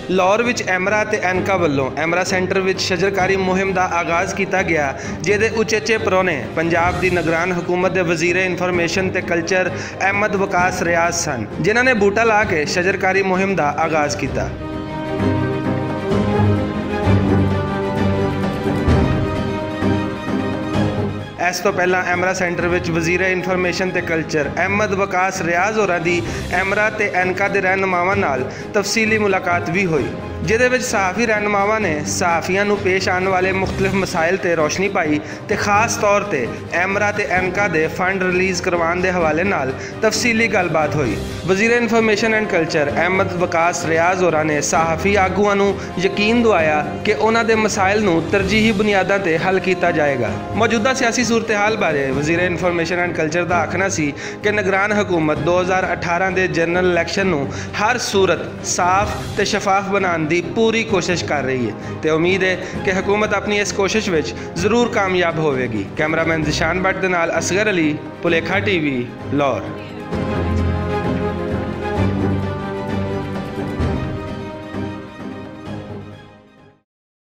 ਲਾਹੌਰ ਵਿੱਚ ਐਮਰਾ ਤੇ ਐਨਕਾ ਵੱਲੋਂ ਐਮਰਾ ਸੈਂਟਰ ਵਿੱਚ ਸ਼ਜਰਕਾਰੀ ਮੁਹਿੰਮ ਦਾ ਆਗਾਜ਼ ਕੀਤਾ ਗਿਆ, ਜਿਹਦੇ ਉਚੇਚੇ ਪ੍ਰਾਹੁਣੇ ਪੰਜਾਬ ਦੀ ਨਿਗਰਾਨ ਹਕੂਮਤ ਦੇ ਵਜ਼ੀਰ ਇਨਫੋਰਮੇਸ਼ਨ ਤੇ ਕਲਚਰ ਅਹਿਮਦ ਵਕਾਸ ਰਿਆਜ਼ ਸਨ, ਜਿਨ੍ਹਾਂ ਨੇ ਬੂਟਾ ਲਾ ਕੇ ਸ਼ਜਰਕਾਰੀ ਮੁਹਿੰਮ ਦਾ ਆਗਾਜ਼ ਕੀਤਾ। ਇਸ ਤੋਂ ਪਹਿਲਾਂ ਐਮਰਾ ਸੈਂਟਰ ਵਿੱਚ ਵਜ਼ੀਰ ਇਨਫੋਰਮੇਸ਼ਨ ਤੇ ਕਲਚਰ ਅਹਿਮਦ ਵਕਾਸ ਰਿਆਜ਼ ਹੋਰਾਂ ਦੀ ਐਮਰਾ ਤੇ ਐਨਕਾ ਦੇ ਰਹਿਨੁਮਾਵਾਂ ਨਾਲ ਤਫਸੀਲੀ ਮੁਲਾਕਾਤ ਵੀ ਹੋਈ, ਜਿਹਦੇ ਵਿੱਚ ਸਹਾਫੀ ਰਹਿਨੁਮਾਵਾਂ ਨੇ ਸਹਾਫੀਆਂ ਨੂੰ ਪੇਸ਼ ਆਉਣ ਵਾਲੇ ਮੁਖਤਲਿਫ ਮਸਾਇਲ ਤੇ ਰੋਸ਼ਨੀ ਪਾਈ ਤੇ ਖਾਸ ਤੌਰ ਤੇ ਐਮਰਾ ਤੇ ਐਨਕਾ ਦੇ ਫੰਡ ਰਿਲੀਜ਼ ਕਰਵਾਉਣ ਦੇ ਹਵਾਲੇ ਨਾਲ ਤਫਸੀਲੀ ਗੱਲਬਾਤ ਹੋਈ। ਵਜ਼ੀਰ ਇਨਫੋਰਮੇਸ਼ਨ ਐਂਡ ਕਲਚਰ ਅਹਿਮਦ ਵਕਾਸ ਰਿਆਜ਼ ਹੋਰਾਂ ਨੇ ਸਹਾਫੀ ਆਗੂਆਂ ਨੂੰ ਯਕੀਨ ਦਿਵਾਇਆ ਕਿ ਉਹਨਾਂ ਦੇ ਮਸਾਇਲ ਨੂੰ ਤਰਜੀਹੀ ਬੁਨਿਆਦਾਂ ਤੇ ਹੱਲ ਕੀਤਾ ਜਾਏਗਾ। ਮੌਜੂਦਾ ਸਿਆਸੀ सूरत हाल बारे वज़ीर इनफॉर्मेशन एंड कल्चर का आखना सी कि निगरान हुकूमत 2018 के जनरल इलैक्शन नूं हर सूरत साफ ते शफाफ बनाने की पूरी कोशिश कर रही है तो उम्मीद है कि हुकूमत अपनी इस कोशिश में जरूर कामयाब होगी। कैमरामैन जिशान भट्ट दे नाल असगर अली, भुलेखा TV, लाहौर।